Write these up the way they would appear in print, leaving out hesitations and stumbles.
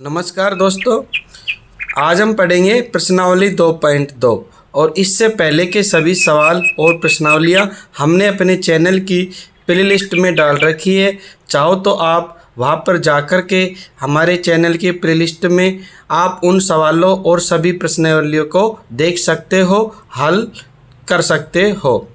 नमस्कार दोस्तों, आज हम पढ़ेंगे प्रश्नावली 2.2 और इससे पहले के सभी सवाल और प्रश्नावलियाँ हमने अपने चैनल की प्लेलिस्ट में डाल रखी है। चाहो तो आप वहाँ पर जाकर के हमारे चैनल की प्लेलिस्ट में आप उन सवालों और सभी प्रश्नावलियों को देख सकते हो, हल कर सकते हो।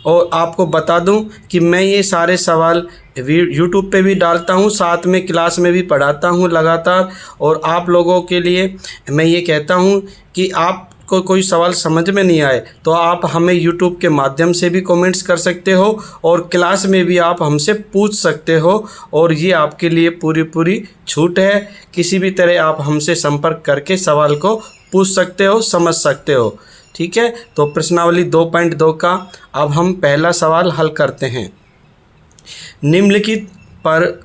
और आपको बता दूं कि मैं ये सारे सवाल यूट्यूब पे भी डालता हूँ, साथ में क्लास में भी पढ़ाता हूँ लगातार। और आप लोगों के लिए मैं ये कहता हूँ कि आपको कोई सवाल समझ में नहीं आए तो आप हमें यूट्यूब के माध्यम से भी कमेंट्स कर सकते हो और क्लास में भी आप हमसे पूछ सकते हो। और ये आपके लिए पूरी छूट है। किसी भी तरह आप हमसे संपर्क करके सवाल को पूछ सकते हो, समझ सकते हो। ठीक है, तो प्रश्नावली 2.2 का अब हम पहला सवाल हल करते हैं। निम्नलिखित पर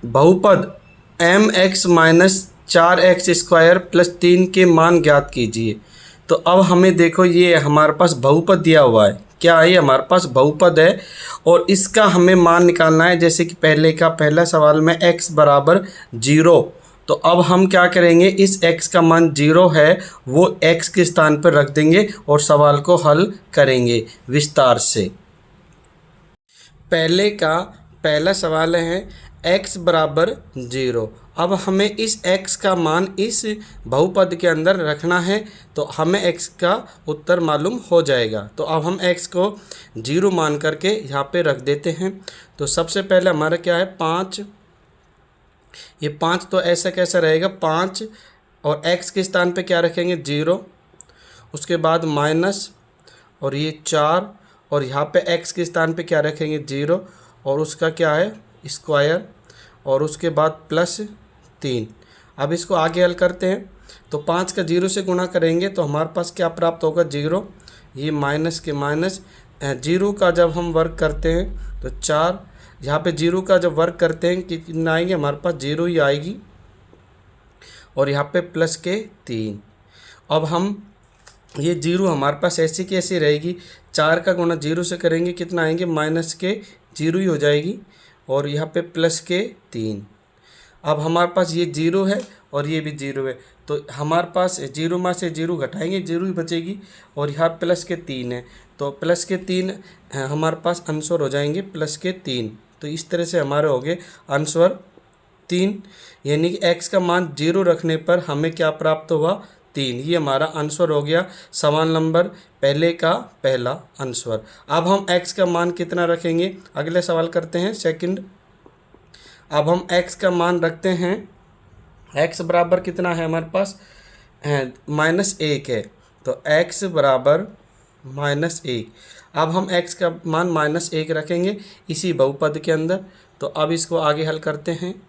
बहुपद mx माइनस 4x² प्लस 3 के मान ज्ञात कीजिए। तो अब हमें देखो, ये हमारे पास बहुपद दिया हुआ है। क्या है? हमारे पास बहुपद है और इसका हमें मान निकालना है। जैसे कि पहला सवाल में x बराबर 0, तो अब हम क्या करेंगे, इस x का मान 0 है वो x के स्थान पर रख देंगे और सवाल को हल करेंगे विस्तार से। पहला सवाल है x बराबर 0। अब हमें इस x का मान इस बहुपद के अंदर रखना है तो हमें x का उत्तर मालूम हो जाएगा। तो अब हम x को 0 मान करके यहाँ पे रख देते हैं। तो सबसे पहले हमारा क्या है, 5। ये 5 तो ऐसा कैसा रहेगा, 5 और x के स्थान पे क्या रखेंगे, 0। उसके बाद माइनस और ये 4 और यहाँ पे x के स्थान पे क्या रखेंगे, 0 और उसका क्या है, स्क्वायर और उसके बाद प्लस 3। अब इसको आगे हल करते हैं। तो 5 का 0 से गुणा करेंगे तो हमारे पास क्या प्राप्त होगा, 0। ये माइनस के माइनस 0 का जब हम वर्ग करते हैं तो 4। यहाँ पे 0 का जब वर्ग करते हैं कितना आएंगे, हमारे पास 0 ही आएगी और यहाँ पे प्लस के 3। अब हम ये 0 हमारे पास ऐसी की ऐसी रहेगी। 4 का गुणा 0 से करेंगे कितना आएंगे, माइनस के 0 ही हो जाएगी और यहाँ पे प्लस के 3। अब हमारे पास ये 0 है और ये भी 0 है तो हमारे पास 0 में से 0 घटाएंगे, 0 ही बचेगी और यहाँ प्लस के 3 है तो प्लस के 3 हमारे पास आंसर हो जाएंगे प्लस के 3। तो इस तरह से हमारे हो गए आंसर 3, यानी कि x का मान 0 रखने पर हमें क्या प्राप्त हुआ, 3। ये हमारा आंसर हो गया सवाल नंबर पहले का पहला आंसर। अब हम x का मान कितना रखेंगे, अगले सवाल करते हैं सेकंड। अब हम x का मान रखते हैं, x बराबर कितना है हमारे पास, -1 है तो x बराबर -1। अब हम x का मान -1 रखेंगे इसी बहुपद के अंदर। तो अब इसको आगे हल करते हैं।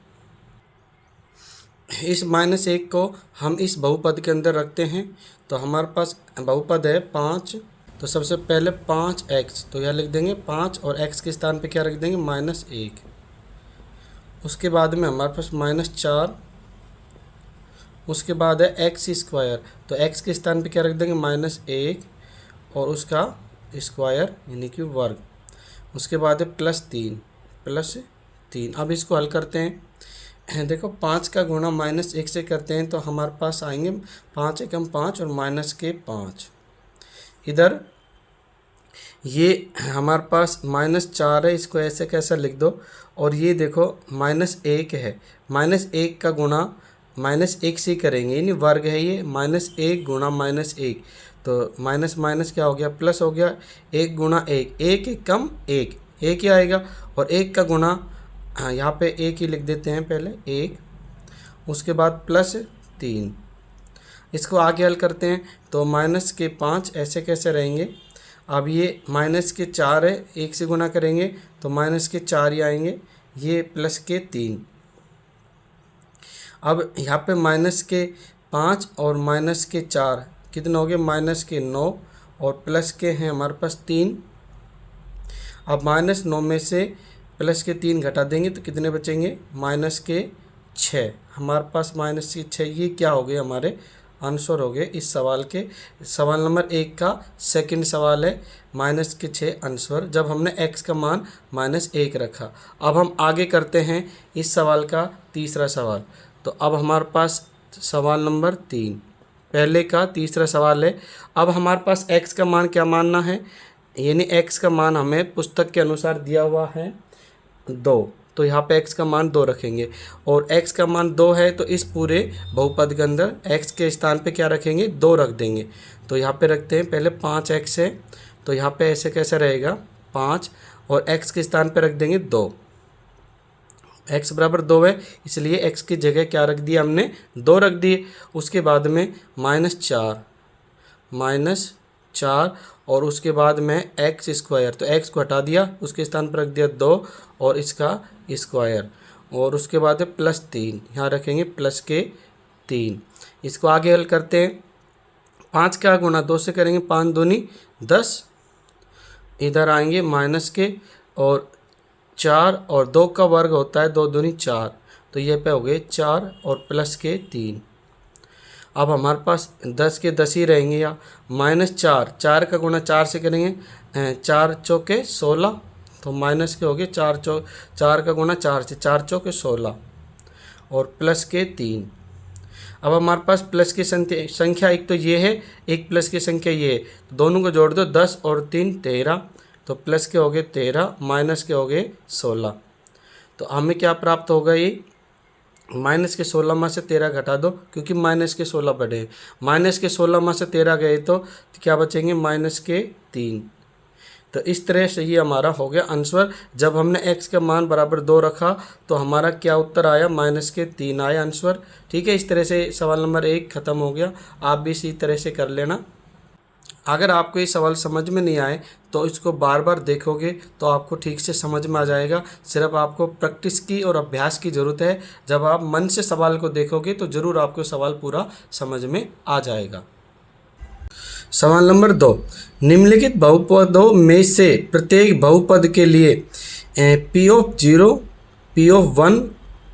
इस -1 को हम इस बहुपद के अंदर रखते हैं तो हमारे पास बहुपद है 5। तो सबसे पहले 5x, तो यह लिख देंगे 5 और x के स्थान पे क्या रख देंगे, -1। उसके बाद में हमारे पास -4। उसके बाद है x², तो x के स्थान पे क्या रख देंगे, -1 और उसका स्क्वायर यानी कि वर्ग। उसके बाद है +3। अब इसको हल करते हैं। देखो 5 का गुणा -1 से करते हैं तो हमारे पास आएंगे 5 एकम 5 और -5। इधर ये हमारे पास -4 है, इसको ऐसे कैसा लिख दो। और ये देखो -1 है, -1 का गुणा -1 से करेंगे यानी वर्ग है ये, -1 गुणा -1 तो माइनस माइनस क्या हो गया, प्लस हो गया। 1 गुणा 1, 1 एकम 1, 1 ही आएगा। और 1 का गुणा, हाँ यहाँ पे 1 ही लिख देते हैं पहले, 1। उसके बाद +3। इसको आगे हल करते हैं तो -5 ऐसे कैसे रहेंगे। अब ये -4 है, 1 से गुणा करेंगे तो -4 ही आएंगे, ये +3। अब यहाँ पे -5 और -4 कितने हो गए, -9 और प्लस के हैं हमारे पास 3। अब -9 में से प्लस के 3 घटा देंगे तो कितने बचेंगे, -6। हमारे पास -6, ये क्या हो गए, हमारे आंसर हो गए इस सवाल के। सवाल नंबर 1 का सेकंड सवाल है -6 आंसर, जब हमने x का मान -1 रखा। अब हम आगे करते हैं इस सवाल का तीसरा सवाल। तो अब हमारे पास सवाल नंबर 3 पहले का तीसरा सवाल है। अब हमारे पास x का मान क्या मानना है, यानी x का मान हमें पुस्तक के अनुसार दिया हुआ है 2, तो यहाँ पे x का मान 2 रखेंगे और x का मान 2 है तो इस पूरे बहुपद के अंदर x के स्थान पे क्या रखेंगे, 2 रख देंगे। तो यहाँ पे रखते हैं, पहले 5x है तो यहाँ पे ऐसे कैसे रहेगा 5 और x के स्थान पे रख देंगे 2। x बराबर 2 है इसलिए x की जगह क्या रख दिया हमने, 2 रख दिए। उसके बाद में -4 और उसके बाद में x स्क्वायर, तो x को हटा दिया उसके स्थान पर रख दिया 2 और इसका स्क्वायर और उसके बाद है +3, यहाँ रखेंगे प्लस के 3। इसको आगे हल करते हैं, 5 का गुणा 2 से करेंगे, 5 दूनी 10, इधर आएंगे माइनस के और 4 और 2 का वर्ग होता है 2 दूनी 4, तो ये पे हो गए 4 और प्लस के 3। अब हमारे पास 10 के 10 ही रहेंगे या -4 का गुणा 4 से करेंगे, 4 चौके 16, तो माइनस के हो गए 4 का गुणा 4 से, 4 चौके 16 और प्लस के 3। अब हमारे पास प्लस की संख्या एक तो ये है, एक प्लस की संख्या ये है, तो दोनों को जोड़ दो, 10 और 3 13, तो प्लस के हो गए 13 माइनस के हो गए 16। तो हमें क्या प्राप्त होगा, ये माइनस के 16 में से 13 घटा दो क्योंकि माइनस के 16 बढ़े, माइनस के 16 में से 13 गए तो क्या बचेंगे -3। तो इस तरह से ये हमारा हो गया आंसर। जब हमने x का मान बराबर 2 रखा तो हमारा क्या उत्तर आया, -3 आया आंसर। ठीक है, इस तरह से सवाल नंबर 1 ख़त्म हो गया। आप भी इसी तरह से कर लेना। अगर आपको ये सवाल समझ में नहीं आए तो इसको बार बार देखोगे तो आपको ठीक से समझ में आ जाएगा। सिर्फ आपको प्रैक्टिस की और अभ्यास की ज़रूरत है। जब आप मन से सवाल को देखोगे तो ज़रूर आपको सवाल पूरा समझ में आ जाएगा। सवाल नंबर 2, निम्नलिखित बहुपदों में से प्रत्येक बहुपद के लिए P(0), P(1)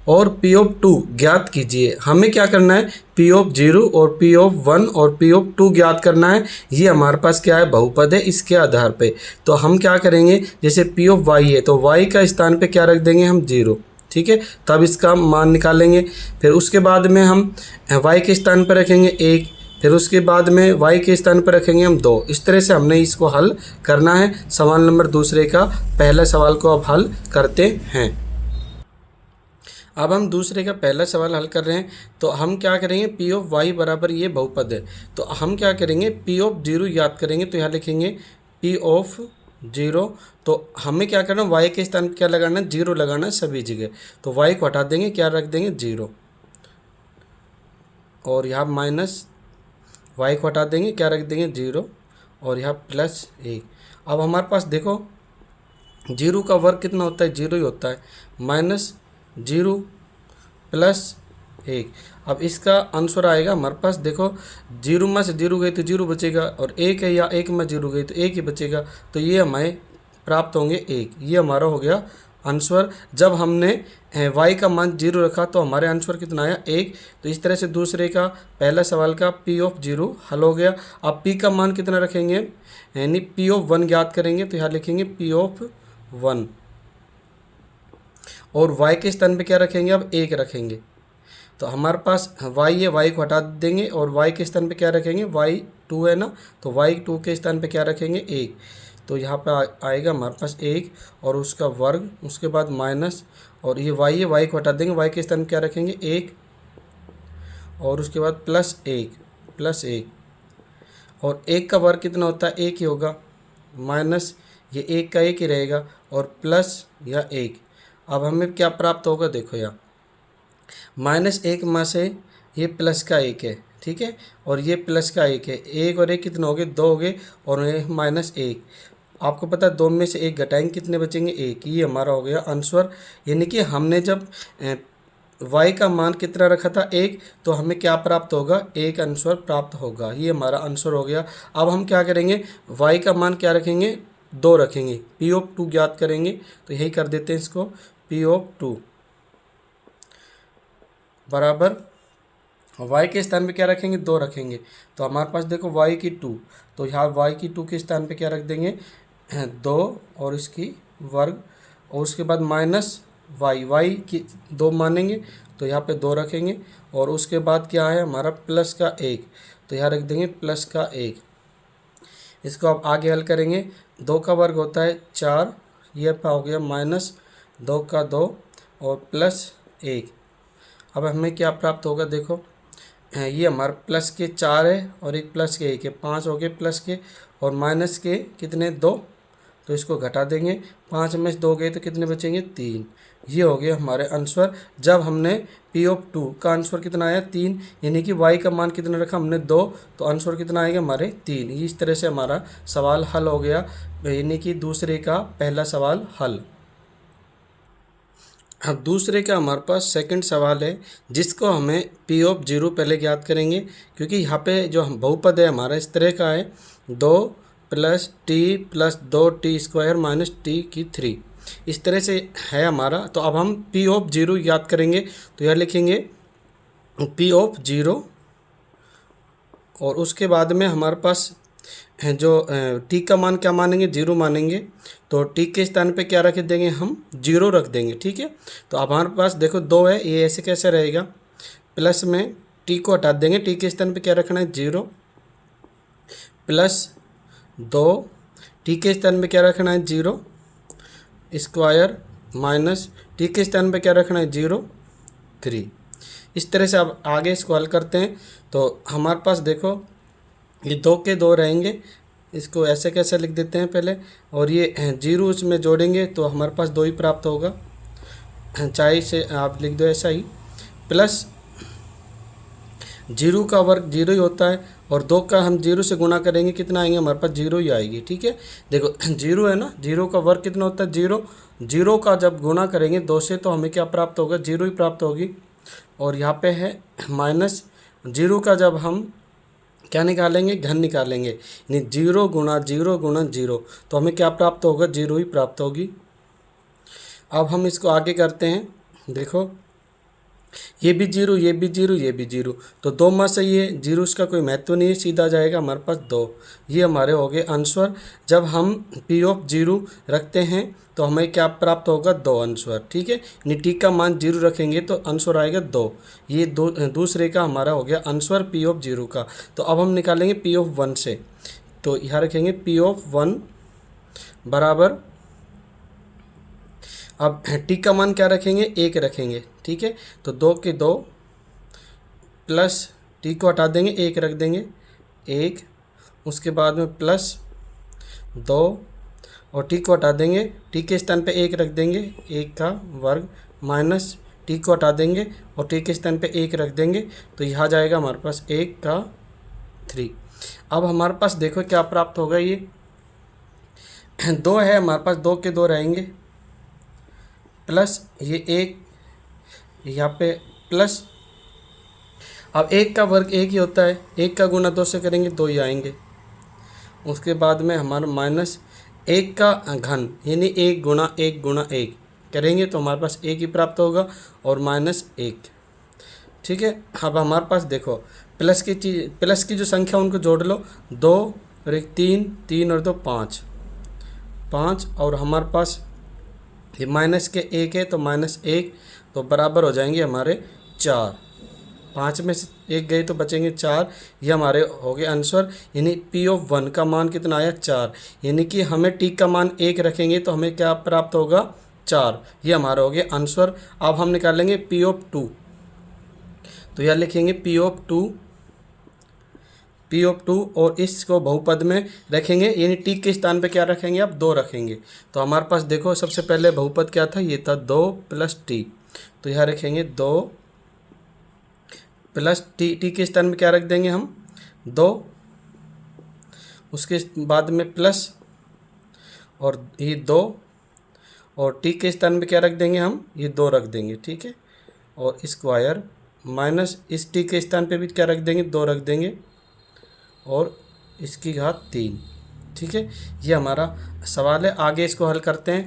और P(2) ज्ञात कीजिए। हमें क्या करना है, P(0) और P(1) और P(2) ज्ञात करना है। ये हमारे पास क्या है, बहुपद है। इसके आधार पे तो हम क्या करेंगे, जैसे P(y) है तो y का स्थान पे क्या रख देंगे हम 0। ठीक है, तब इसका मान निकालेंगे। फिर उसके बाद में हम y के स्थान पर रखेंगे 1, फिर उसके बाद में y के स्थान पर रखेंगे हम 2। इस तरह से हमने इसको हल करना है। सवाल नंबर दूसरे का पहला सवाल को अब हल करते हैं। अब हम दूसरे का पहला सवाल हल कर रहे हैं तो हम क्या करेंगे, P(y) बराबर ये बहुपद है तो हम क्या करेंगे, P(0) याद करेंगे तो यहाँ लिखेंगे P(0). तो हमें क्या करना, y के स्थान पर क्या लगाना, 0 लगाना सभी जगह। तो y को हटा देंगे, क्या रख देंगे 0 और यहाँ माइनस y को हटा देंगे, क्या रख देंगे 0 और यहाँ +1। अब हमारे पास देखो 0 का वर्ग कितना होता है, 0 ही होता है, -0 +1। अब इसका आंसर आएगा हमारे पास, देखो 0 में से 0 गई तो 0 बचेगा और 1 है या 1 में 0 गई तो 1 ही बचेगा, तो ये हमें प्राप्त होंगे 1। ये हमारा हो गया आंसर। जब हमने y का मान 0 रखा तो हमारे आंसर कितना आया, 1। तो इस तरह से दूसरे का पहला सवाल का P(0) हल हो गया। अब p का मान कितना रखेंगे, यानी P(1) ज्ञात करेंगे तो यहाँ लिखेंगे P(1) और y के स्थान पे क्या रखेंगे, अब 1 रखेंगे। तो हमारे पास y है, y को हटा देंगे और y के स्थान पे क्या रखेंगे, y2 है ना, तो y2 के स्थान पे क्या रखेंगे 1। तो यहाँ पे आएगा हमारे पास 1 और उसका वर्ग, उसके बाद माइनस और ये y है, y को हटा देंगे, y के स्थान पे क्या रखेंगे 1 और उसके बाद +1 और 1 का वर्ग कितना होता है, 1 ही होगा, माइनस ये 1 का 1 ही रहेगा और प्लस या 1। अब हमें क्या प्राप्त होगा, देखो यहाँ -1 में से ये प्लस का 1 है, ठीक है, और ये प्लस का 1 है, 1 और 1 कितने हो गए, 2 हो गए और -1। आपको पता है 2 में से 1 घटाएंगे कितने बचेंगे, 1। ये हमारा हो गया आंसर। यानी कि हमने जब y का मान कितना रखा था 1, तो हमें क्या प्राप्त होगा, 1 आंसर प्राप्त होगा। ये हमारा आंसर हो गया। अब हम क्या करेंगे, y का मान क्या रखेंगे, 2 रखेंगे, P(2) ज्ञात करेंगे। तो यही कर देते हैं इसको, P(2) बराबर y के स्थान पे क्या रखेंगे, 2 रखेंगे। तो हमारे पास देखो y की 2, तो यहाँ y की 2 के स्थान पे क्या रख देंगे 2 और इसकी वर्ग और उसके बाद माइनस y की 2 मानेंगे तो यहाँ पे 2 रखेंगे। और उसके बाद क्या है हमारा प्लस का 1, तो यहाँ रख देंगे प्लस का 1। इसको आप आगे हल करेंगे, 2 का वर्ग होता है 4, ये पे हो गया माइनस 2 का 2 और प्लस 1। अब हमें क्या प्राप्त होगा, देखो ये हमारा प्लस के 4 है और एक प्लस के 1 है, 5 हो गए प्लस के, और माइनस के कितने 2, तो इसको घटा देंगे, 5 में से 2 गए तो कितने बचेंगे 3। ये हो गया हमारे आंसर। जब हमने पी ऑफ 2 का आंसर कितना आया 3, यानी कि y का मान कितना रखा हमने 2, तो आंसर कितना आएगा हमारे 3। इस तरह से हमारा सवाल हल हो गया, यानी कि दूसरे का पहला सवाल हल। अब दूसरे का हमारे पास सेकंड सवाल है, जिसको हमें पी ऑफ 0 पहले ज्ञात करेंगे, क्योंकि यहाँ पे जो हम बहुपद है हमारा इस तरह का है, 2 plus T plus 2t square minus T की 3, इस तरह से है हमारा। तो अब हम पी ऑफ 0 याद करेंगे, तो यह लिखेंगे पी ऑफ 0, और उसके बाद में हमारे पास जो टी का मान क्या मानेंगे 0 मानेंगे, तो टी के स्थान पे क्या रख देंगे हम 0 रख देंगे, ठीक है। तो अब हमारे पास देखो 2 है, ये ऐसे कैसे रहेगा, प्लस में टी को हटा देंगे, टी के स्थान पे क्या रखना है 0, प्लस 2 टी के स्थान पे क्या रखना है 0 स्क्वायर माइनस टी के स्थान पे क्या रखना है 0 3। इस तरह से अब आगे इसको हल करते हैं। तो हमारे पास देखो ये 2 के 2 रहेंगे, इसको ऐसे कैसे लिख देते हैं पहले, और ये 0 इसमें जोड़ेंगे तो हमारे पास 2 ही प्राप्त होगा, चाहे से आप लिख दो ऐसा ही, प्लस 0 का वर्ग 0 ही होता है, और 2 का हम 0 से गुणा करेंगे कितना आएंगे हमारे पास 0 ही आएगी, ठीक है। देखो 0 है ना, 0 का वर्ग कितना होता है 0, 0 का जब गुणा करेंगे 2 से तो हमें क्या प्राप्त होगा 0 ही प्राप्त होगी। और यहाँ पे है माइनस 0 का जब हम क्या निकालेंगे घन निकालेंगे, यानी 0 गुणा 0 गुणा 0, तो हमें क्या प्राप्त होगा 0 ही प्राप्त होगी। अब हम इसको आगे करते हैं, देखो ये भी 0, ये भी 0, ये भी 0, तो 2 में से ये 0 इसका कोई महत्व नहीं है, सीधा जाएगा हमारे पास 2। ये हमारे हो गए आंसर। जब हम पी ऑफ 0 रखते हैं तो हमें क्या प्राप्त होगा 2 आंसर, ठीक है। यानी टी का मान 0 रखेंगे तो आंसर आएगा 2। ये दूसरे का हमारा हो गया आंसर पी ऑफ 0 का। तो अब हम निकालेंगे पी ऑफ 1 से, तो यहाँ रखेंगे पी ऑफ 1 बराबर, अब टी का मान क्या रखेंगे 1 रखेंगे, ठीक है। तो 2 के 2 प्लस टी को हटा देंगे 1 रख देंगे 1, उसके बाद में प्लस 2 और टी को हटा देंगे, टी के स्थान पे 1 रख देंगे 1 का वर्ग, माइनस टी को हटा देंगे और टी के स्थान पे 1 रख देंगे, तो यहाँ जाएगा हमारे पास 1 का 3। अब हमारे पास देखो क्या प्राप्त होगा, ये 2 है हमारे पास, 2 के 2 रहेंगे, प्लस ये 1 यहाँ पे प्लस, अब 1 का वर्ग 1 ही होता है, 1 का गुना 2 से करेंगे 2 ही आएंगे। उसके बाद में हमारा माइनस 1 का घन, यानी 1 गुणा 1 गुणा 1 करेंगे तो हमारे पास 1 ही प्राप्त होगा, और माइनस 1, ठीक है। अब हमारे पास देखो प्लस की जो संख्या उनको जोड़ लो, 2 और 1 3, 3 और 2 5, 5, और हमारे पास ये माइनस के 1 है तो माइनस 1, तो बराबर हो जाएंगे हमारे 4। 5 में से 1 गए तो बचेंगे 4। ये हमारे हो गए आंसर, यानी पी ऑफ 1 का मान कितना आया 4, यानी कि हमें टी का मान 1 रखेंगे तो हमें क्या प्राप्त होगा 4। ये हमारा हो गया आंसर। अब हम निकालेंगे पी ऑफ 2, तो यह लिखेंगे पी ऑफ 2 और इसको बहुपद में रखेंगे, यानी टी के स्थान पे क्या रखेंगे आप 2 रखेंगे। तो हमारे पास देखो सबसे पहले बहुपद क्या था, ये था 2 प्लस टी, तो यहाँ रखेंगे 2 प्लस टी, टी के स्थान में क्या रख देंगे हम 2, उसके बाद में प्लस और ये 2, और टी के स्थान में क्या रख देंगे हम ये 2 रख देंगे, ठीक है। और स्क्वायर माइनस इस टी के स्थान पे भी क्या रख देंगे 2 रख देंगे, और इसकी घात 3, ठीक है। ये हमारा सवाल है। आगे इसको हल करते हैं।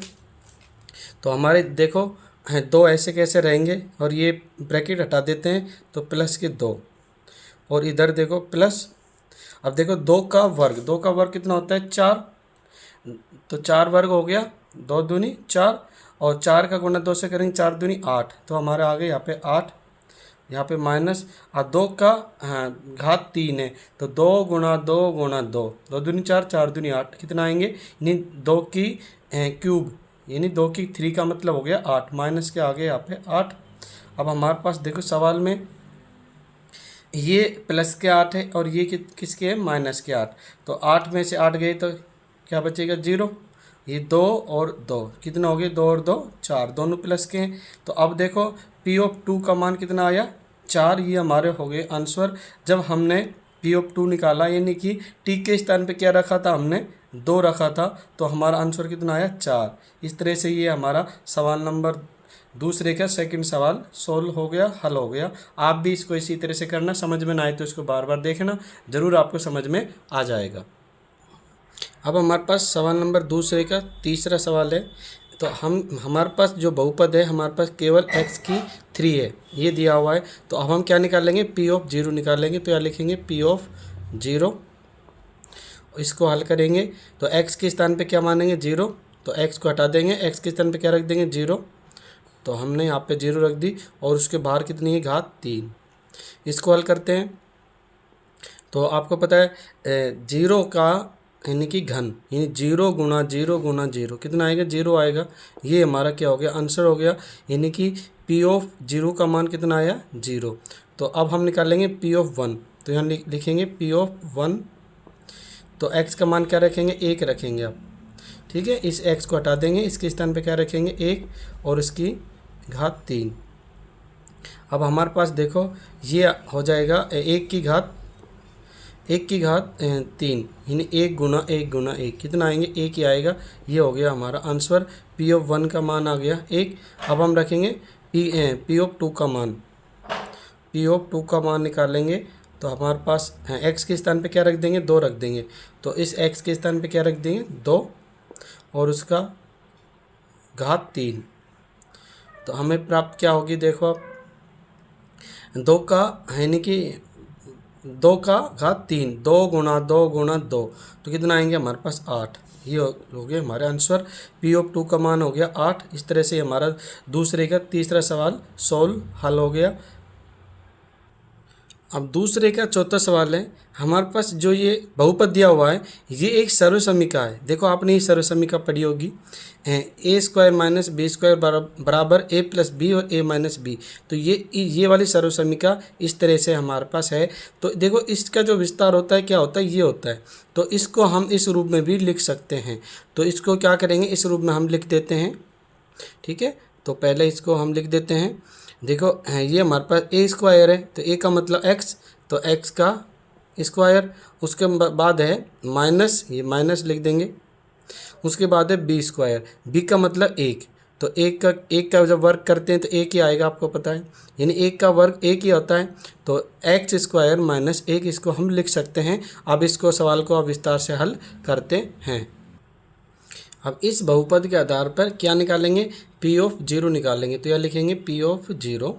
तो हमारे देखो 2 ऐसे कैसे रहेंगे, और ये ब्रैकेट हटा देते हैं तो प्लस के 2, और इधर देखो प्लस, अब देखो 2 का वर्ग कितना होता है 4, तो 4 वर्ग हो गया, 2 दूनी 4, और 4 का गुणा 2 से करेंगे 4 दूनी 8, तो हमारे आ गए यहाँ पे 8 यहाँ पे माइनस, और 2 का घात 3 है, तो 2 गुणा 2 गुणा 2, 2 दूनी 4, 4 दूनी 8, कितना आएंगे, यानी 2 की क्यूब, यानी 2 की 3 का मतलब हो गया 8, माइनस के आगे यहाँ पे 8। अब हमारे पास देखो सवाल में ये प्लस के 8 है और ये किसके है, माइनस के 8, तो 8 में से 8 गए तो क्या बचेगा, 0। ये 2 और 2 कितना हो गया, 2 और 2 4, दोनों प्लस के हैं। तो अब देखो पी ऑफ 2 का मान कितना आया, 4, ये हमारे हो गए आंसर। जब हमने पी ऑफ 2 निकाला, यानी कि टी के स्थान पे क्या रखा था, हमने 2 रखा था, तो हमारा आंसर कितना आया, 4। इस तरह से ये हमारा सवाल नंबर दूसरे का सेकंड सवाल सोल्व हो गया, हल हो गया। आप भी इसको इसी तरह से करना, समझ में ना आए तो इसको बार बार देखना, ज़रूर आपको समझ में आ जाएगा। अब हमारे पास सवाल नंबर दूसरे का तीसरा सवाल है। तो हमारे पास जो बहुपद है, हमारे पास केवल x की 3 है, ये दिया हुआ है। तो अब हम क्या निकालेंगे, पी ऑफ 0 निकालेंगे। तो यहाँ लिखेंगे पी ऑफ 0, इसको हल करेंगे तो x के स्थान पे क्या मानेंगे, 0, तो x को हटा देंगे, x के स्थान पे क्या रख देंगे, 0, तो हमने यहाँ पे 0 रख दी, और उसके बाहर कितनी है, घात 3। इसको हल करते हैं तो आपको पता है 0 का यानी कि घन, यानी 0 गुणा 0 गुणा 0 कितना आएगा, 0 आएगा। ये हमारा क्या हो गया, आंसर हो गया। यानी कि पी ऑफ 0 का मान कितना आया, 0। तो अब हम निकालेंगे पी ऑफ 1। तो यहाँ लिखेंगे पी ऑफ 1, तो x का मान क्या रखेंगे, 1 रखेंगे आप, ठीक है। इस x को हटा देंगे, इसके स्थान पे क्या रखेंगे, 1, और इसकी घात 3। अब हमारे पास देखो ये हो जाएगा 1 की घात 3, यानी 1 गुना 1 गुना 1 कितना आएंगे, 1 ही आएगा। ये हो गया हमारा आंसर। पी ऑफ 1 का मान आ गया 1। अब हम रखेंगे पी ऑफ 2 का मान, पी ऑफ 2 का मान निकालेंगे। तो हमारे पास x के स्थान पे क्या रख देंगे, 2 रख देंगे। तो इस x के स्थान पे क्या रख देंगे, 2, और उसका घात 3। तो हमें प्राप्त क्या होगी, देखो आप 2 का यानी कि 2 का घात 3, 2 गुणा 2 गुणा 2, तो कितना आएंगे हमारे पास 8। ये हो गया हमारे आंसर। पी ऑफ 2 का मान हो गया 8। इस तरह से हमारा दूसरे का तीसरा सवाल सोल्व हल हो गया। अब दूसरे का चौथा सवाल है। हमारे पास जो ये बहुपद दिया हुआ है, ये एक सर्वसमीका है। देखो आपने ये सर्वसमीका पढ़ी होगी, ए स्क्वायर माइनस बी स्क्वायर बराबर ए प्लस बी और ए माइनस बी। तो ये वाली सर्वसमीका इस तरह से हमारे पास है। तो देखो इसका जो विस्तार होता है क्या होता है, ये होता है। तो इसको हम इस रूप में भी लिख सकते हैं। तो इसको क्या करेंगे, इस रूप में हम लिख देते हैं, ठीक है। तो पहले इसको हम लिख देते हैं। देखो ये हमारे पास ए स्क्वायर है, तो ए का मतलब x, तो x का स्क्वायर। उसके बाद है माइनस, ये माइनस लिख देंगे। उसके बाद है बी स्क्वायर, बी का मतलब 1, तो एक का जब वर्ग करते हैं तो 1 ही आएगा, आपको पता है, यानी 1 का वर्ग 1 ही होता है। तो एक्स स्क्वायर माइनस 1, इसको हम लिख सकते हैं। अब इसको सवाल को आप विस्तार से हल करते हैं। अब इस बहुपद के आधार पर क्या निकालेंगे, पी ऑफ 0 निकालेंगे। तो यह लिखेंगे पी ऑफ 0,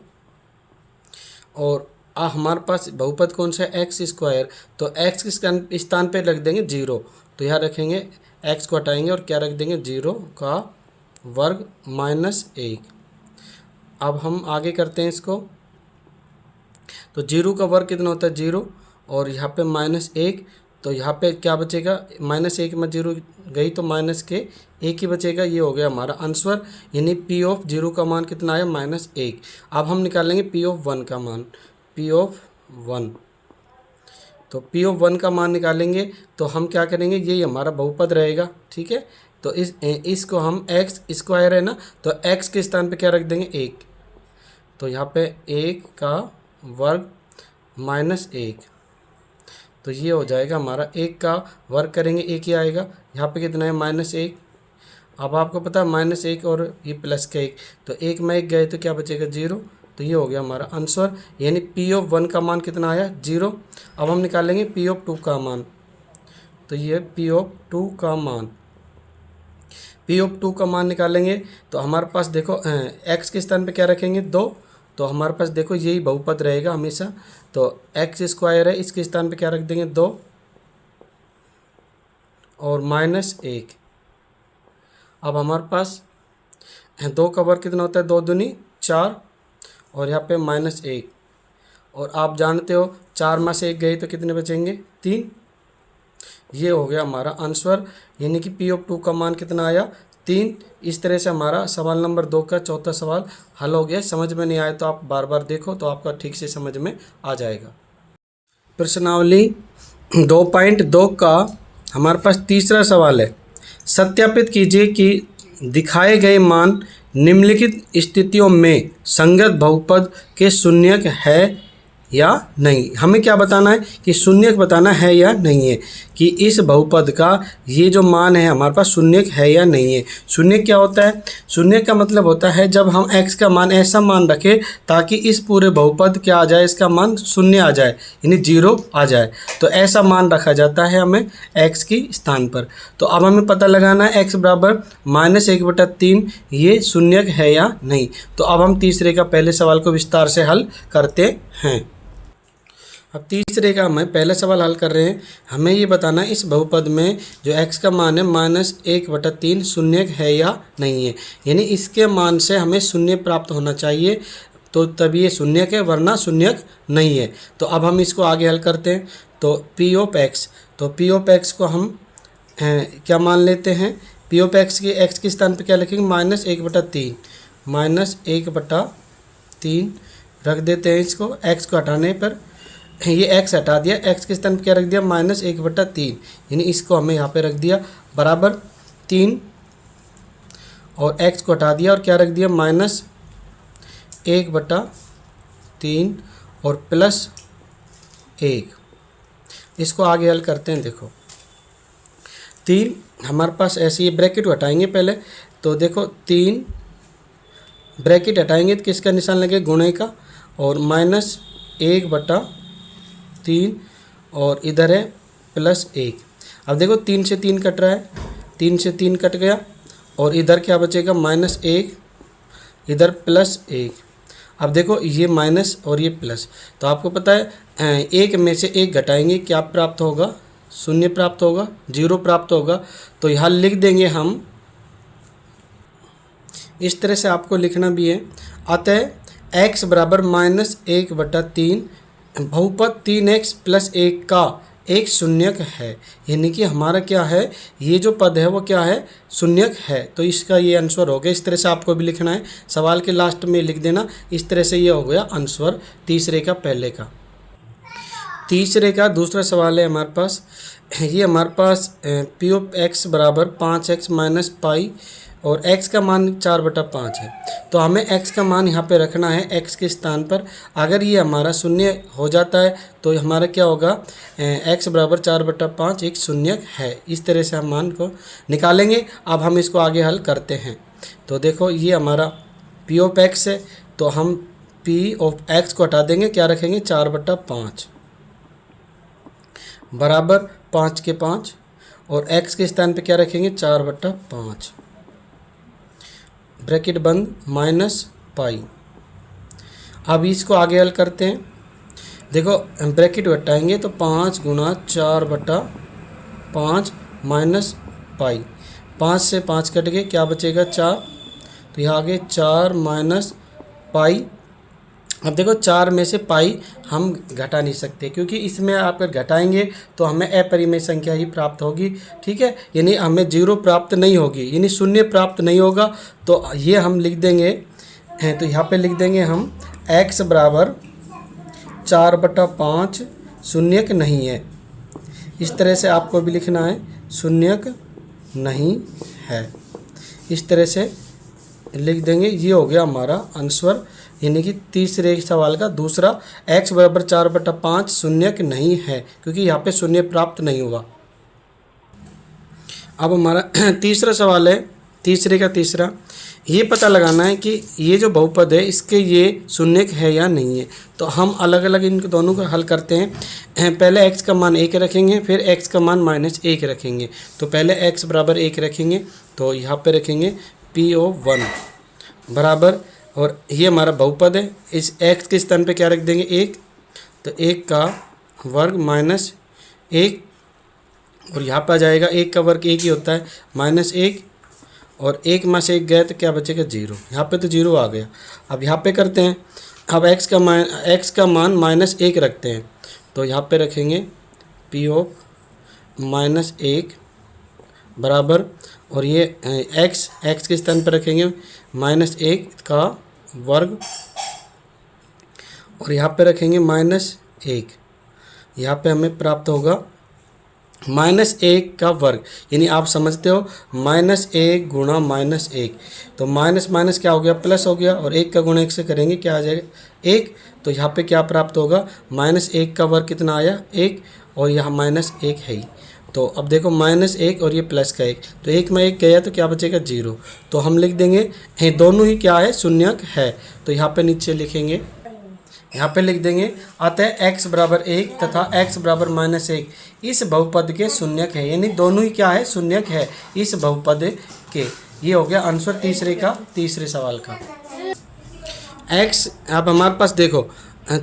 और हमारे पास बहुपद कौन सा है, एक्स स्क्वायर। तो एक्स के स्थान पे रख देंगे 0, तो यहाँ रखेंगे एक्स को हटाएंगे और क्या रख देंगे, 0 का वर्ग माइनस 1। अब हम आगे करते हैं इसको। तो 0 का वर्ग कितना होता है, 0, और यहाँ पे माइनस 1, तो यहाँ पे क्या बचेगा, माइनस 1 में 0 गई तो माइनस के 1 ही बचेगा। ये हो गया हमारा आंसर, यानी पी ऑफ 0 का मान कितना आया, -1। अब हम निकालेंगे पी ऑफ 1 का मान, पी ऑफ 1। तो पी ऑफ 1 का मान निकालेंगे तो हम क्या करेंगे, ये हमारा बहुपद रहेगा, ठीक है। तो इसको हम एक्स स्क्वायर है ना, तो एक्स के स्थान पे क्या रख देंगे, 1। तो यहाँ पे 1 का वर्ग -1, तो ये हो जाएगा हमारा 1 का वर्ग करेंगे 1 ही आएगा। यहाँ पे कितना है, -1। अब आपको पता है -1 और ये प्लस का 1, तो 1 में 1 गए तो क्या बचेगा, 0। तो ये हो गया हमारा आंसर, यानी पी ऑफ 1 का मान कितना आया, 0। अब हम निकालेंगे पी ऑफ 2 का मान। तो ये पी ऑफ 2 का मान, पी ऑफ 2 का मान निकालेंगे तो हमारे पास देखो एक्स के स्थान पे क्या रखेंगे, 2। तो हमारे पास देखो यही बहुपद रहेगा हमेशा। तो एक्स स्क्वायर है, इसके स्थान पे क्या रख देंगे, 2 और -1। अब हमारे पास 2 का वर्ग कितना होता है, 2 दूनी 4, और यहाँ पे -1, और आप जानते हो 4 में से 1 गए तो कितने बचेंगे? 3। ये हो गया हमारा आंसर, यानी कि P ऑफ 2 का मान कितना आया? 3। इस तरह से हमारा सवाल नंबर 2 का चौथा सवाल हल हो गया। समझ में नहीं आया तो आप बार बार देखो तो आपका ठीक से समझ में आ जाएगा। प्रश्नावली 2.2 का हमारे पास तीसरा सवाल है। सत्यापित कीजिए कि दिखाए गए मान निम्नलिखित स्थितियों में संगत बहुपद के शून्यक है या नहीं। हमें क्या बताना है कि शून्यक बताना है या नहीं है, कि इस बहुपद का ये जो मान है हमारे पास शून्यक है या नहीं है। शून्यक क्या होता है? शून्यक का मतलब होता है जब हम x का मान ऐसा मान रखें ताकि इस पूरे बहुपद क्या आ जाए, इसका मान शून्य आ जाए, यानी 0 आ जाए, तो ऐसा मान रखा जाता है हमें x की स्थान पर। तो अब हमें पता लगाना है x बराबर -1/3 ये शून्यक है या नहीं। तो अब हम तीसरे का पहले सवाल को विस्तार से हल करते हैं। अब तीसरे का हम पहला सवाल हल कर रहे हैं। हमें ये बताना है इस बहुपद में जो x का मान है -1/3 शून्यक है या नहीं है, यानी इसके मान से हमें शून्य प्राप्त होना चाहिए, तो तभी ये शून्यक है, वरना शून्यक नहीं है। तो अब हम इसको आगे हल करते हैं। तो P ऑफ x, तो P ऑफ x को हम क्या मान लेते हैं? P ऑफ x के स्थान पर क्या लिखेंगे? -1/3, -1/3 रख देते हैं इसको। x को हटाने पर ये x हटा दिया, x के स्थान पर क्या रख दिया? -1/3, यानी इसको हमें यहाँ पे रख दिया बराबर 3, और x को हटा दिया और क्या रख दिया? -1/3 और +1। इसको आगे हल करते हैं। देखो 3 हमारे पास ऐसे, ये ब्रैकेट हटाएंगे पहले, तो देखो 3 ब्रैकेट हटाएंगे तो किसका निशान लगे? गुणे का, और -1/3 और इधर है +1। अब देखो 3 से 3 कट रहा है, 3 से 3 कट गया, और इधर क्या बचेगा? -1, इधर +1। अब देखो ये माइनस और ये प्लस, तो आपको पता है 1 में से 1 घटाएंगे, क्या प्राप्त होगा? शून्य प्राप्त होगा, 0 प्राप्त होगा। तो यहाँ लिख देंगे हम, इस तरह से आपको लिखना भी है। अतः x बराबर -1/3 बहुपद 3x + 1 का एक शून्यक है, यानी कि हमारा क्या है? ये जो पद है वो क्या है? शून्यक है। तो इसका ये आंसर हो गया। इस तरह से आपको भी लिखना है, सवाल के लास्ट में लिख देना। इस तरह से ये हो गया आंसर तीसरे का पहले का। तीसरे का दूसरा सवाल है हमारे पास। ये हमारे पास P ऑफ x बराबर 5x - पाई और x का मान 4/5 है। तो हमें x का मान यहाँ पे रखना है x के स्थान पर। अगर ये हमारा शून्य हो जाता है तो हमारा क्या होगा? x बराबर 4/5 एक शून्यक है। इस तरह से हम मान को निकालेंगे। अब हम इसको आगे हल करते हैं। तो देखो ये हमारा P ऑफ x है, तो हम P ऑफ x को हटा देंगे, क्या रखेंगे? 4/5 बराबर 5 के 5, और x के स्थान पे क्या रखेंगे? 4/5 ब्रैकेट बंद -पाई। अब इसको आगे हल करते हैं। देखो ब्रैकेट हटाएंगे तो 5 × 4/5 -पाई, 5 से 5 कट गए, क्या बचेगा? 4। तो यहाँ आगे 4 पाई। अब देखो 4 में से पाई हम घटा नहीं सकते, क्योंकि इसमें आप अगर घटाएंगे तो हमें अपरिमेय संख्या ही प्राप्त होगी। ठीक है, यानी हमें 0 प्राप्त नहीं होगी, यानी शून्य प्राप्त नहीं होगा। तो ये हम लिख देंगे, तो यहाँ पे लिख देंगे हम x बराबर 4/5 शून्यक नहीं है। इस तरह से आपको भी लिखना है, शून्यक नहीं है। इस तरह से लिख देंगे। ये हो गया हमारा आंसर, यानी कि तीसरे सवाल का दूसरा, x बराबर 4/5 शून्यक नहीं है, क्योंकि यहाँ पे शून्य प्राप्त नहीं हुआ। अब हमारा तीसरा सवाल है, तीसरे का तीसरा, ये पता लगाना है कि ये जो बहुपद है इसके ये शून्यक है या नहीं है। तो हम अलग अलग इन दोनों को हल करते हैं। पहले x का मान 1 रखेंगे, फिर x का मान -1 रखेंगे। तो पहले x बराबर 1 रखेंगे, तो यहाँ पे रखेंगे P ऑफ 1 बराबर, और ये हमारा बहुपद है, इस x के स्थान पे क्या रख देंगे? 1। तो 1 का वर्ग -1, और यहाँ पे आ जाएगा 1 का वर्ग 1 ही होता है, -1, और 1 में से 1 गया तो क्या बचेगा? 0। यहाँ पे तो 0 आ गया। अब यहाँ पे करते हैं, अब x का मान -1 रखते हैं, तो यहाँ पे रखेंगे p ऑफ -1 बराबर, और ये x के स्थान पर रखेंगे -1 का वर्ग, और यहाँ पे रखेंगे -1। यहाँ पे हमें प्राप्त होगा -1 का वर्ग, यानी आप समझते हो -1 गुणा -1, तो माइनस माइनस क्या हो गया, प्लस हो गया, और 1 का गुणा 1 से करेंगे क्या आ जाएगा 1। तो यहाँ पे क्या प्राप्त होगा, -1 का वर्ग कितना आया 1, और यहाँ -1 है ही। तो अब देखो -1 और ये प्लस का 1, तो 1 में 1 गया तो क्या बचेगा 0। तो हम लिख देंगे दोनों ही क्या है, शून्यक है। तो यहाँ पे नीचे लिखेंगे, यहाँ पे लिख देंगे अतः x बराबर 1 तथा x बराबर -1 इस बहुपद के शून्यक है, यानी दोनों ही क्या है, शून्यक है इस बहुपद के। ये हो गया आंसर तीसरे सवाल का। x, अब हमारे पास देखो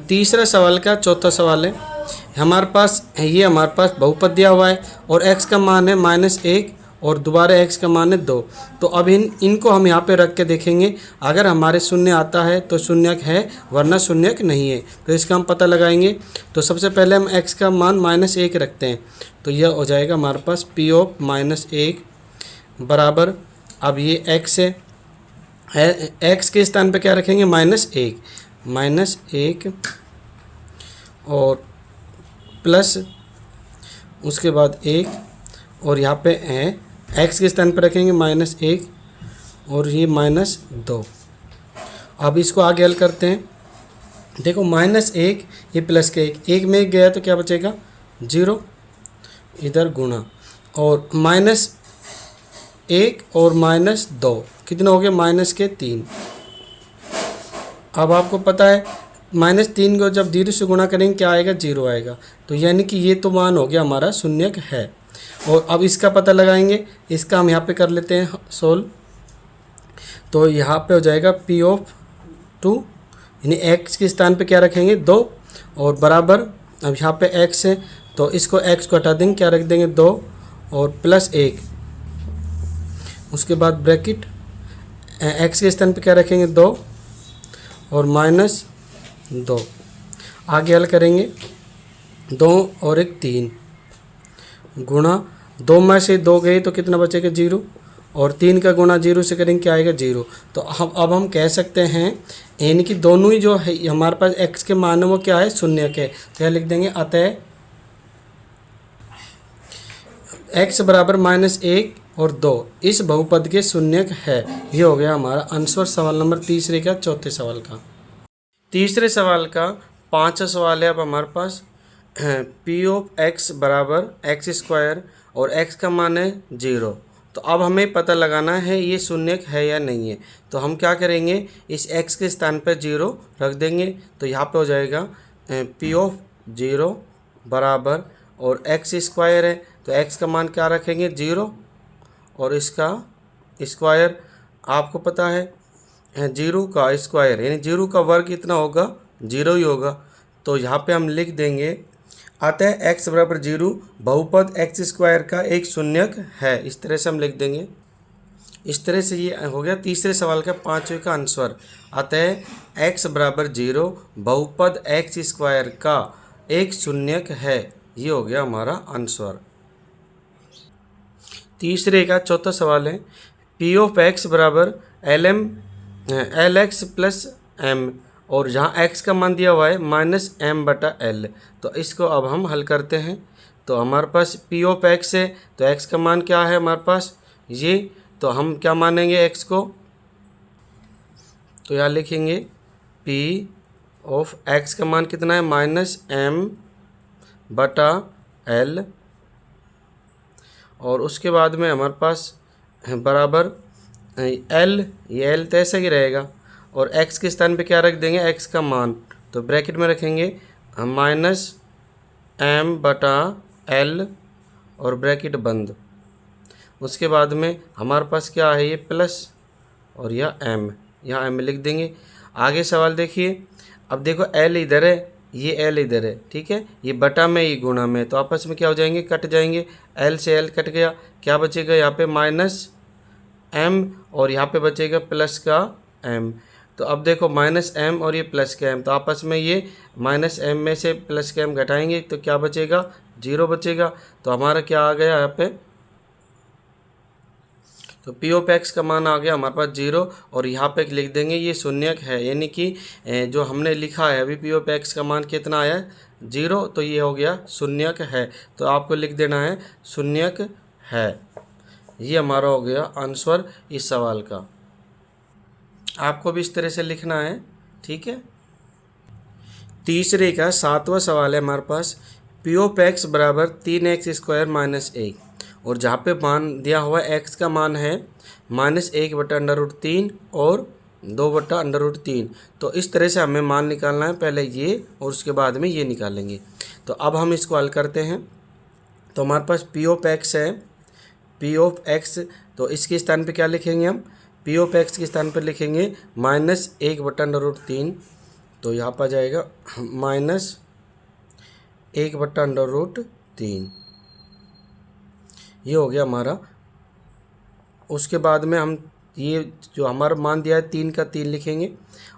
तीसरा सवाल का चौथा सवाल है, हमारे पास बहुपद दिया हुआ है और x का मान है -1 और दोबारा x का मान है 2। तो अब इनको हम यहाँ पे रख के देखेंगे, अगर हमारे शून्य आता है तो शून्यक है, वरना शून्यक नहीं है। तो इसका हम पता लगाएंगे। तो सबसे पहले हम x का मान -1 रखते हैं, तो यह हो जाएगा हमारे पास p ऑफ -1 बराबर, अब ये x है, x के स्थान पे क्या रखेंगे -1 और प्लस उसके बाद 1, और यहाँ पे है x के स्थान पर रखेंगे -1 और ये -2। अब इसको आगे हल करते हैं। देखो -1 ये प्लस के 1 में 1 गया तो क्या बचेगा 0, इधर गुणा, और -1 और -2 कितना हो गया -3। अब आपको पता है -3 को जब 0 से गुणा करेंगे क्या आएगा 0 आएगा, तो यानी कि ये तो मान हो गया हमारा शून्यक है। और अब इसका पता लगाएंगे, इसका हम यहाँ पे कर लेते हैं सोल्व। तो यहाँ पे हो जाएगा p ऑफ 2, यानी x के स्थान पे क्या रखेंगे 2 और बराबर, अब यहाँ पे x है तो इसको x को हटा देंगे, क्या रख देंगे 2 और प्लस 1, उसके बाद ब्रैकेट x के स्थान पे क्या रखेंगे 2 और -2। आगे हल करेंगे 2 और 1 3 गुणा 2 में से 2 गए तो कितना बचेगा 0, और 3 का गुणा 0 से करेंगे क्या आएगा 0। तो अब हम कह सकते हैं यानी कि दोनों ही जो है हमारे पास x के मान वो क्या है शून्यक है। तो यह लिख देंगे अतः x बराबर -1 और 2 इस बहुपद के शून्यक है। ये हो गया हमारा आंसर सवाल नंबर तीसरे का चौथे सवाल का। तीसरे सवाल का पांचवा सवाल है अब हमारे पास p ऑफ x बराबर x² और x का मान है 0। तो अब हमें पता लगाना है ये शून्यक है या नहीं है। तो हम क्या करेंगे, इस x के स्थान पर 0 रख देंगे, तो यहाँ पे हो जाएगा p ऑफ 0 बराबर, और x² है तो x का मान क्या रखेंगे 0 और इसका स्क्वायर, आपको पता है 0 का स्क्वायर यानी 0 का वर्ग कितना होगा 0 ही होगा। तो यहाँ पे हम लिख देंगे अतः x बराबर 0 बहुपद x² का एक शून्यक है। इस तरह से हम लिख देंगे। इस तरह से ये हो गया तीसरे सवाल का पांचवें का आंसर। अतः x बराबर 0 बहुपद x² का एक शून्यक है। ये हो गया हमारा आंसर। तीसरे का चौथा सवाल है p ऑफ x बराबर lx प्लस m, और जहाँ x का मान दिया हुआ है -m/l। तो इसको अब हम हल करते हैं। तो हमारे पास p ऑफ x है तो x का मान क्या है हमारे पास ये, तो हम क्या मानेंगे x को, तो यहाँ लिखेंगे p ऑफ x का मान कितना है -m/l, और उसके बाद में हमारे पास बराबर l, ये l तो ऐसा ही रहेगा, और x के स्थान पे क्या रख देंगे x का मान, तो ब्रैकेट में रखेंगे -m/l और ब्रैकेट बंद। उसके बाद में हमारे पास क्या है ये प्लस और यह m, यहाँ m लिख देंगे। आगे सवाल देखिए, अब देखो l इधर है ये l इधर है, ठीक है, ये बटा में ये गुणा में, तो आपस में क्या हो जाएंगे कट जाएंगे, l से l कट गया, क्या बचेगा यहाँ पे -m और यहाँ पे बचेगा प्लस का m। तो अब देखो माइनस एम और ये प्लस का एम, तो आपस में ये माइनस एम में से प्लस का एम घटाएंगे तो क्या बचेगा, 0 बचेगा। तो हमारा क्या आ गया यहाँ पे, तो पी ऑफ एक्स का मान आ गया हमारे पास 0, और यहाँ पे लिख देंगे ये शून्यक है, यानी कि जो हमने लिखा है अभी पी ऑफ एक्स का मान कितना आया है 0, तो ये हो गया शून्यक है। तो आपको लिख देना है शून्यक है। ये हमारा हो गया आंसर इस सवाल का। आपको भी इस तरह से लिखना है, ठीक है। तीसरे का 7वां सवाल है हमारे पास, पी ऑफ एक्स बराबर 3x² माइनस 1, और जहाँ पे मान दिया हुआ है x का मान है -1/√3 और 2/√3। तो इस तरह से हमें मान निकालना है, पहले ये और उसके बाद में ये निकालेंगे। तो अब हम इसको हल करते हैं। तो हमारे पास पी ऑफ एक्स है, पी ऑफ एक्स, तो इसके स्थान पे क्या लिखेंगे हम, पी ऑफ एक्स के स्थान पर लिखेंगे -1/√3, तो यहाँ पर जाएगा -1/√3, ये हो गया हमारा। उसके बाद में हम ये जो हमारा मान दिया है 3 का 3 लिखेंगे,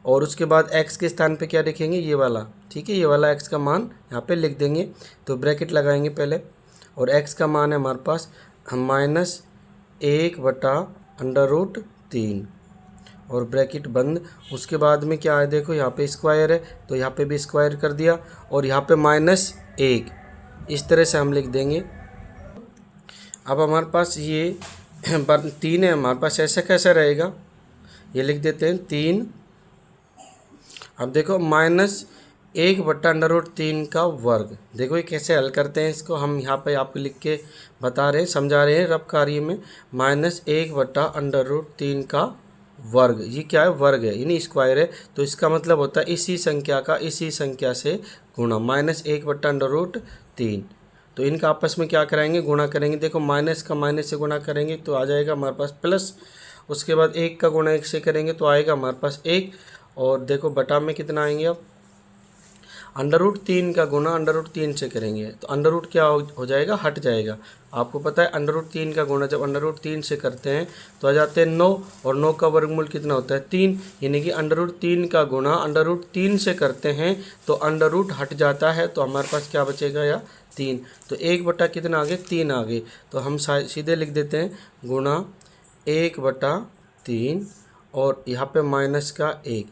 और उसके बाद x के स्थान पे क्या लिखेंगे, ये वाला, ठीक है, ये वाला x का मान यहाँ पे लिख देंगे। तो ब्रैकेट लगाएंगे पहले, और x का मान है हमारे पास -1/√3 और ब्रैकेट बंद। उसके बाद में क्या है, देखो यहाँ पे स्क्वायर है तो यहाँ पे भी स्क्वायर कर दिया, और यहाँ पे -1, इस तरह से हम लिख देंगे। अब हमारे पास ये 3 है, हमारे पास ऐसा कैसा रहेगा, ये लिख देते हैं 3। अब देखो -1/√3 का वर्ग, देखो ये कैसे हल करते हैं इसको, हम यहाँ पे आपको लिख के बता रहे हैं, समझा रहे हैं रफ कार्य में। -1/√3 का वर्ग, ये क्या है, वर्ग है, यानी स्क्वायर है, तो इसका मतलब होता है इसी संख्या का इसी संख्या से गुणा, -1/√3। तो इनका आपस में क्या कराएंगे, गुणा करेंगे। देखो माइनस का माइनस से गुणा करेंगे तो आ जाएगा हमारे पास प्लस, उसके बाद 1 का गुणा 1 से करेंगे तो आएगा हमारे पास 1, और देखो बटा में कितना आएंगे, अब √3 का गुणा √3 से करेंगे तो अंडर क्या हो जाएगा, हट जाएगा। आपको पता है √3 का गुणा जब √3 से करते हैं तो आ जाते हैं 9, और 9 का वर्गमूल कितना होता है 3, यानी कि √3 का गुणा √3 से करते हैं तो अंडर हट जाता है, तो हमारे पास क्या बचेगा या 3। तो 1 बटा कितना आगे, 3 आगे, तो हम सीधे लिख देते हैं गुणा 1/3, और यहाँ पे माइनस का 1।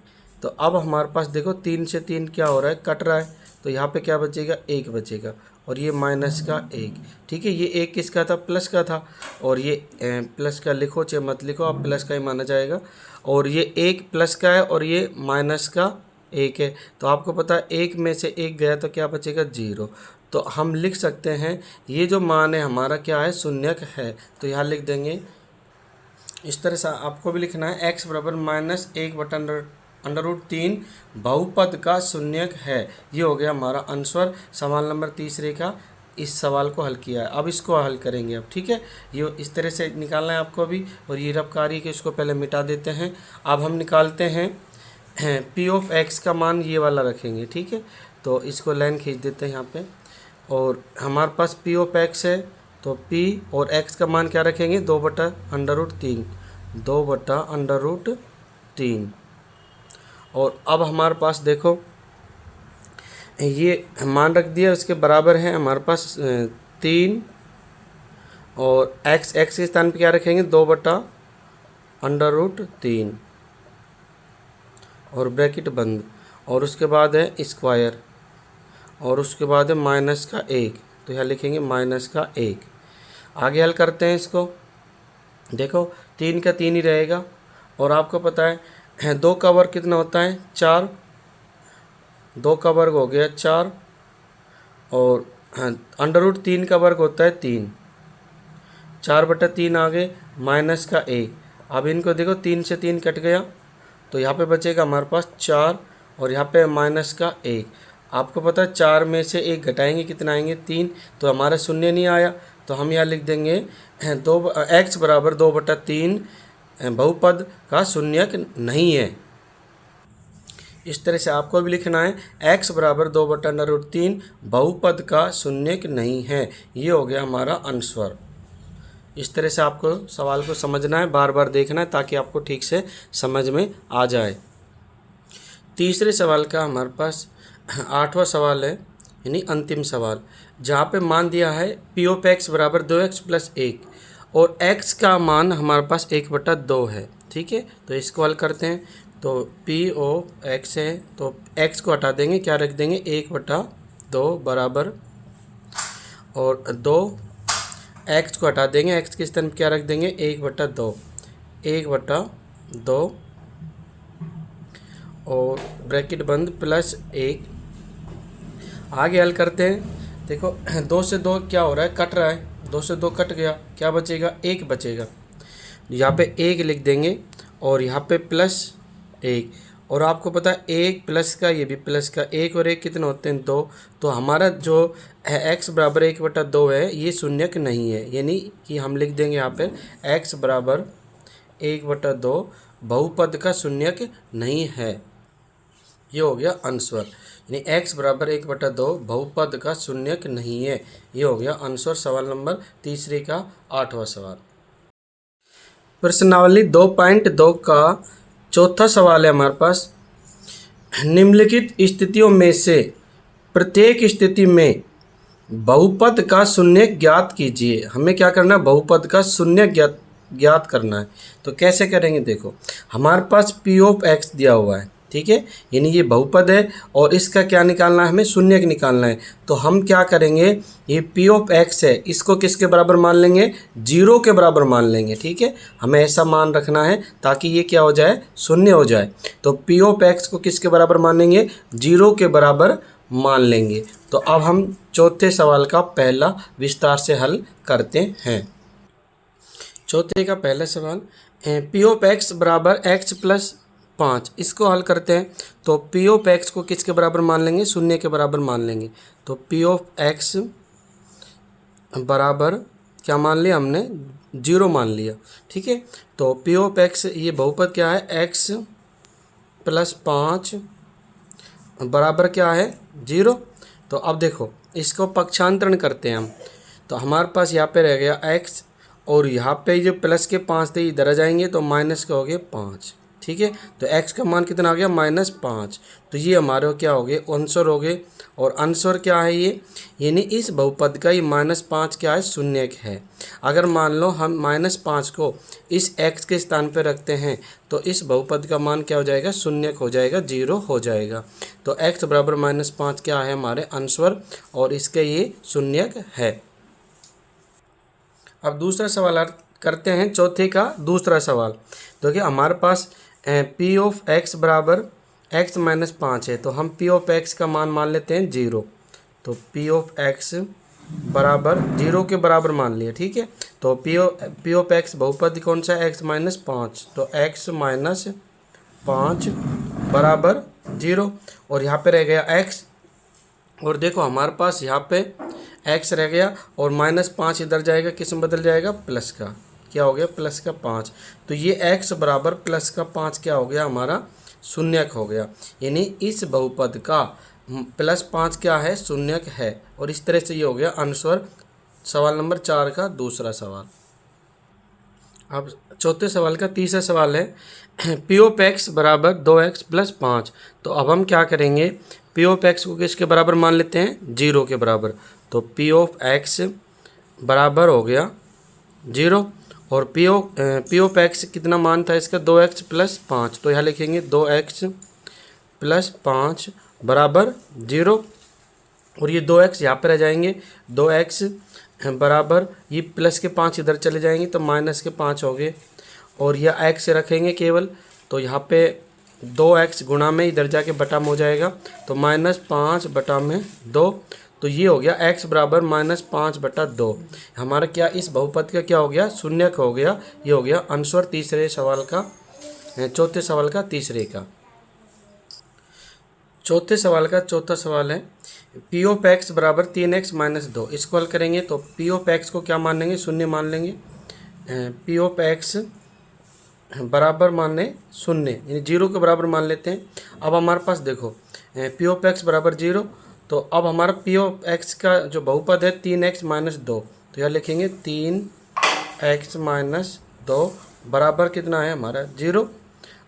तो अब हमारे पास देखो 3 से 3 क्या हो रहा है, कट रहा है, तो यहाँ पे क्या बचेगा, 1 बचेगा, और ये माइनस का 1, ठीक है। ये 1 किसका था, प्लस का था, और ये प्लस का लिखो चाहे मत लिखो, आप प्लस का ही माना जाएगा, और ये 1 प्लस का है और ये माइनस का 1 है। तो आपको पता है 1 में से 1 गया तो क्या बचेगा, 0। तो हम लिख सकते हैं ये जो मान है हमारा क्या है, शून्यक है। तो यहाँ लिख देंगे इस तरह से, आपको भी लिखना है x बराबर -1/√3 बहुपद का शून्यक है। ये हो गया हमारा आंसर, सवाल नंबर तीसरे का। इस सवाल को हल किया है, अब इसको हल करेंगे अब, ठीक है। ये इस तरह से निकालना है आपको भी, और ये रफ कार्य के इसको पहले मिटा देते हैं। अब हम निकालते हैं पी ऑफ एक्स का मान, ये वाला रखेंगे, ठीक है। तो इसको लाइन खींच देते हैं यहाँ पे, और हमारे पास पी ऑफ एक्स है, तो पी और एक्स का मान क्या रखेंगे, 2/√3, 2/√3। और अब हमारे पास देखो ये मान रख दिया, उसके बराबर है हमारे पास 3, और एक्स के स्थान पे क्या रखेंगे, 2/√3, और ब्रैकेट बंद, और उसके बाद है स्क्वायर, और उसके बाद है माइनस का 1, तो यहाँ लिखेंगे माइनस का 1। आगे हल करते हैं इसको, देखो 3 का 3 ही रहेगा, और आपको पता है 2 का वर्ग कितना होता है, 4, 2 का वर्ग हो गया 4, और √3 का वर्ग होता है 3, 4/3 आगे माइनस का 1। अब इनको देखो 3 से 3 कट गया, तो यहाँ पे बचेगा हमारे पास 4, और यहाँ पे माइनस का 1। आपको पता है 4 में से 1 घटाएंगे कितना आएंगे, 3, तो हमारा शून्य नहीं आया, तो हम यहाँ लिख देंगे x बराबर 2/3 बहुपद का शून्यक नहीं है। इस तरह से आपको भी लिखना है x बराबर 2/√3 बहुपद का शून्यक नहीं है। ये हो गया हमारा आंसर। इस तरह से आपको सवाल को समझना है, बार बार देखना है, ताकि आपको ठीक से समझ में आ जाए। तीसरे सवाल का हमारे पास 8वां सवाल है, यानी अंतिम सवाल, जहाँ पे मान दिया है पी ऑफ एक्स बराबर 2x प्लस 1 और x का मान हमारे पास 1/2 है। ठीक है, तो इसको हल करते हैं। तो पी ऑफ एक्स है, तो x को हटा देंगे, क्या रख देंगे 1/2 बराबर, और 2 x को हटा देंगे, x के स्थान पर क्या रख देंगे 1/2, 1/2 और ब्रैकेट बंद प्लस 1। आगे हल करते हैं। देखो 2 से 2 क्या हो रहा है, कट रहा है, 2 से 2 कट गया, क्या बचेगा 1 बचेगा। यहाँ पे 1 लिख देंगे और यहाँ पे प्लस 1, और आपको पता है 1 प्लस का, ये भी प्लस का, 1 और 1 कितने होते हैं 2। तो हमारा जो x बराबर 1/2 है ये शून्यक नहीं है, यानी कि हम लिख देंगे यहाँ पे x बराबर 1/2 बहुपद का शून्यक नहीं है। ये हो गया आंसर, यानी x बराबर 1/2 बहुपद का शून्यक नहीं है। ये हो गया आंसर सवाल नंबर तीसरे का 8वां सवाल। प्रश्नावली 2.2 का चौथा सवाल है हमारे पास, निम्नलिखित स्थितियों में से प्रत्येक स्थिति में बहुपद का शून्य ज्ञात कीजिए। हमें क्या करना है, बहुपद का शून्य ज्ञात करना है। तो कैसे करेंगे, देखो हमारे पास पी ऑफ एक्स दिया हुआ है, ठीक है, यानी ये बहुपद है और इसका क्या निकालना है, हमें शून्य निकालना है। तो हम क्या करेंगे, ये पी ऑफ एक्स है, इसको किसके बराबर मान लेंगे, 0 के बराबर मान लेंगे। ठीक है, हमें ऐसा मान रखना है ताकि ये क्या हो जाए, शून्य हो जाए। तो पी ऑफ एक्स को किसके बराबर मानेंगे, 0 के बराबर मान लेंगे। तो अब हम चौथे सवाल का पहला विस्तार से हल करते हैं। चौथे का पहला सवाल, पी ऑफ एक्स बराबर एक्स प्लस 5, इसको हल करते हैं। तो पी ऑफ एक्स को किसके बराबर मान लेंगे, शून्य के बराबर मान लेंगे। तो पी ऑफ एक्स बराबर क्या मान लिया हमने, 0 मान लिया। ठीक है, तो पी ऑफ एक्स ये बहुपद क्या है, एक्स प्लस 5 बराबर क्या है 0। तो अब देखो इसको पक्षांतरण करते हैं हम। तो हमारे पास यहाँ पे रह गया x, और यहाँ पे जो प्लस के 5 थे इधर आ जाएंगे, तो माइनस का हो गया 5। ठीक है, तो x का मान कितना आ गया, -5। तो ये हमारे क्या हो गए, आंसर हो गए। और आंसर क्या है ये, यानी इस बहुपद का ये -5 क्या है, शून्यक है। अगर मान लो हम -5 को इस x के स्थान पे रखते हैं तो इस बहुपद का मान क्या हो जाएगा, शून्यक हो जाएगा, 0 हो जाएगा। तो x बराबर -5 क्या है हमारे आंसर, और इसके ये शून्यक है। अब दूसरा सवाल करते हैं, चौथे का दूसरा सवाल। देखिए हमारे पास पी ऑफ एक्स बराबर x -5 है, तो हम पी ऑफ एक्स का मान लेते हैं 0। तो पी ऑफ एक्स बराबर 0 के बराबर मान लिया। ठीक है, तो पी ऑफ एक्स बहुपद कौन सा है, x -5, तो x -5 बराबर 0, और यहाँ पे रह गया x, और देखो हमारे पास यहाँ पे x रह गया और -5 इधर जाएगा, किस में बदल जाएगा, प्लस का, क्या हो गया, प्लस का 5। तो ये x बराबर प्लस का 5 क्या हो गया, हमारा शून्यक हो गया। यानी इस बहुपद का +5 क्या है, शून्यक है। और इस तरह से ये हो गया आंसर सवाल नंबर 4 का दूसरा सवाल। अब चौथे सवाल का तीसरा सवाल है, पी ऑफ एक्स बराबर 2x प्लस 5। तो अब हम क्या करेंगे, पी ऑफ एक्स को किसके बराबर मान लेते हैं, 0 के बराबर। तो पी ऑफ एक्स बराबर हो गया 0, और पी ऑफ एक्स कितना मान था इसका, 2x प्लस 5। तो यहाँ लिखेंगे 2x प्लस 5 बराबर 0, और ये 2x यहाँ पर रह जाएंगे, 2x बराबर ये प्लस के 5 इधर चले जाएंगे, तो माइनस के 5 हो गए, और यह x रखेंगे केवल। तो यहाँ पे 2x गुणा में इधर जाके बटा में हो जाएगा, तो -5 बटा में 2। तो ये हो गया x बराबर -5/2। हमारा क्या इस बहुपद का क्या हो गया, शून्यक हो गया। ये हो गया आंसर तीसरे सवाल का, चौथे सवाल का तीसरे का। चौथे सवाल का चौथा सवाल है, पी ऑफ एक्स बराबर 3x - 2। इसको हल करेंगे तो पी ऑफ एक्स को क्या मान लेंगे, शून्य मान लेंगे। पी ऑफ एक्स बराबर मान लें शून्य, यानी 0 के बराबर मान लेते हैं। अब हमारे पास देखो पी ऑफ एक्स बराबर 0, तो अब हमारा पी ऑफ एक्स का जो बहुपद है 3x - 2। तो यहाँ लिखेंगे 3x - 2 बराबर कितना है हमारा 0,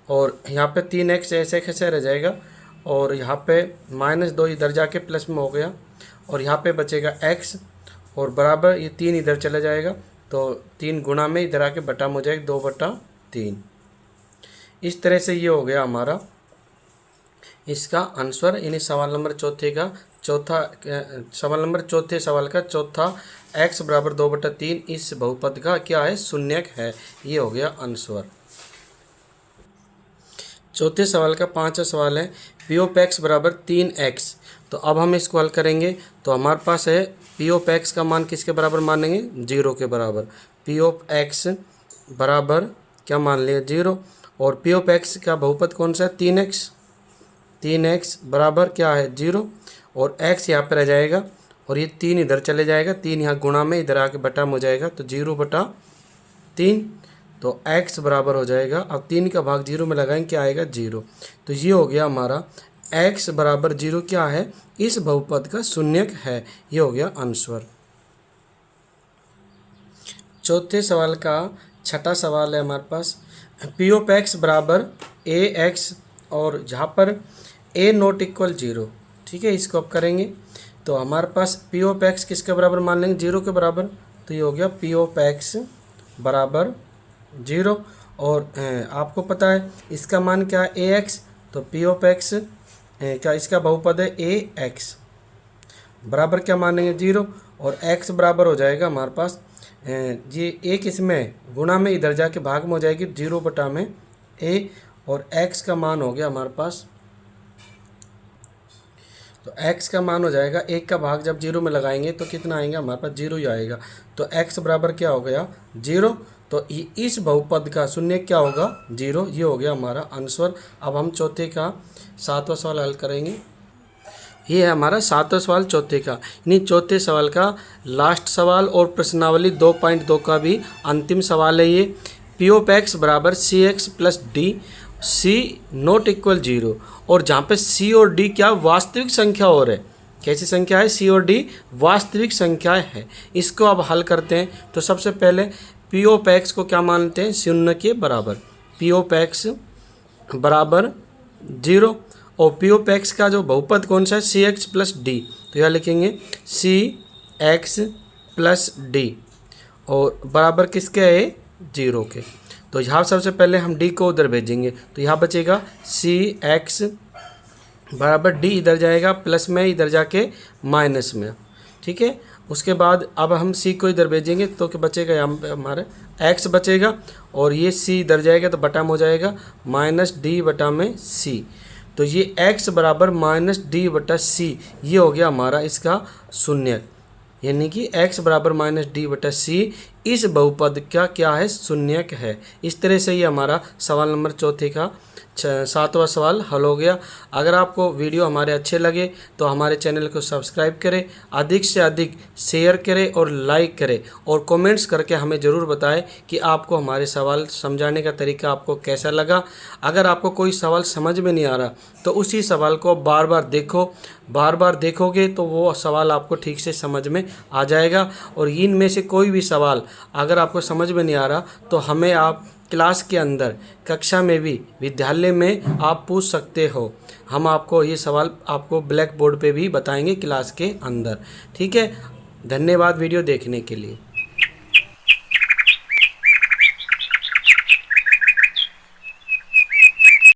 और यहाँ पे 3x ऐसे कैसे रह जाएगा, और यहाँ पे -2 इधर जाके प्लस में हो गया और यहाँ पे बचेगा x और बराबर ये 3 इधर चला जाएगा तो 3 गुना में इधर आके बटा में हो जाएगा 2/3। इस तरह से ये हो गया हमारा इसका आंसर, यानी सवाल नंबर चौथे का चौथे सवाल का चौथा x बराबर 2/3 इस बहुपद का क्या है, शून्यक है। ये हो गया आंसर। चौथे सवाल का पांचवा सवाल है पी ऑफ एक्स बराबर 3x। तो अब हम इसको हल करेंगे तो हमारे पास है पी ऑफ एक्स का मान किसके बराबर मानेंगे, 0 के बराबर। पी ऑफ एक्स बराबर क्या मान लिया, 0। और पी ऑफ एक्स का बहुपद कौन सा है, 3x बराबर क्या है, 0। और x यहाँ पर रह जाएगा और ये 3 इधर चले जाएगा, 3 यहाँ गुणा में इधर आके बटा में हो जाएगा तो 0/3। तो x बराबर हो जाएगा, अब 3 का भाग 0 में लगाएंगे क्या आएगा, 0। तो ये हो गया हमारा x बराबर 0 क्या है, इस बहुपद का शून्यक है। ये हो गया आंसर। चौथे सवाल का छठा सवाल है हमारे पास पी ऑफ एक्स बराबर ax और जहाँ पर a नॉट इक्वल 0। ठीक है, इसको अब करेंगे तो हमारे पास पी ऑफ एक्स किसके बराबर मान लेंगे, 0 के बराबर। तो ये हो गया पी ऑफ एक्स बराबर 0। और आपको पता है इसका मान क्या है, ax। तो पी ऑफ एक्स क्या इसका बहुपद है ax बराबर क्या मानेंगे, 0। और x बराबर हो जाएगा हमारे पास ये एक इसमें गुणा में इधर जाके भाग में हो जाएगी 0/a और x का मान हो गया हमारे पास, तो x का मान हो जाएगा 1 का भाग जब 0 में लगाएंगे तो कितना आएगा, हमारे पास 0 ही आएगा। तो x बराबर क्या हो गया, 0। तो इस बहुपद का शून्य क्या होगा, 0। ये हो गया हमारा आंसर। अब हम चौथे का सातवां सवाल हल करेंगे। ये है हमारा सातवां सवाल चौथे का, यानी चौथे सवाल का लास्ट सवाल और प्रश्नावली 2.2 का भी अंतिम सवाल है ये। पी ऑफ एक्स बराबर cx plus D, c not equal 0। और जहाँ पे c और d क्या वास्तविक संख्या और है, कैसी संख्या है, c और d वास्तविक संख्या है। इसको अब हल करते हैं तो सबसे पहले पी ऑफ एक्स को क्या मानते हैं, 0 के बराबर। पी ऑफ एक्स बराबर 0 और पी ऑफ एक्स का जो बहुपद कौन सा है, cx प्लस डी। तो यहाँ लिखेंगे cx प्लस डी और बराबर किसके है, 0 के। तो यहाँ सबसे पहले हम d को उधर भेजेंगे तो यहाँ बचेगा cx बराबर d इधर जाएगा प्लस में, इधर जाके माइनस में। ठीक है, उसके बाद अब हम c को इधर भेजेंगे तो क्या बचेगा, यहाँ पे हमारा x बचेगा और ये c इधर जाएगा तो बटा में हो जाएगा -d/c। तो ये x बराबर -d/c ये हो गया हमारा इसका शून्यक, यानी कि x बराबर -d/c इस बहुपद का क्या है, शून्यक है। इस तरह से ये हमारा सवाल नंबर चौथे का सातवां सवाल हल हो गया। अगर आपको वीडियो हमारे अच्छे लगे तो हमारे चैनल को सब्सक्राइब करें, अधिक से अधिक शेयर करें और लाइक करें और कमेंट्स करके हमें ज़रूर बताएं कि आपको हमारे सवाल समझाने का तरीका आपको कैसा लगा। अगर आपको कोई सवाल समझ में नहीं आ रहा तो उसी सवाल को बार बार देखो, बार बार देखोगे तो वो सवाल आपको ठीक से समझ में आ जाएगा। और इनमें से कोई भी सवाल अगर आपको समझ में नहीं आ रहा तो हमें आप क्लास के अंदर, कक्षा में भी, विद्यालय में आप पूछ सकते हो। हम आपको ये सवाल आपको ब्लैक बोर्ड पे भी बताएंगे क्लास के अंदर। ठीक है, धन्यवाद वीडियो देखने के लिए।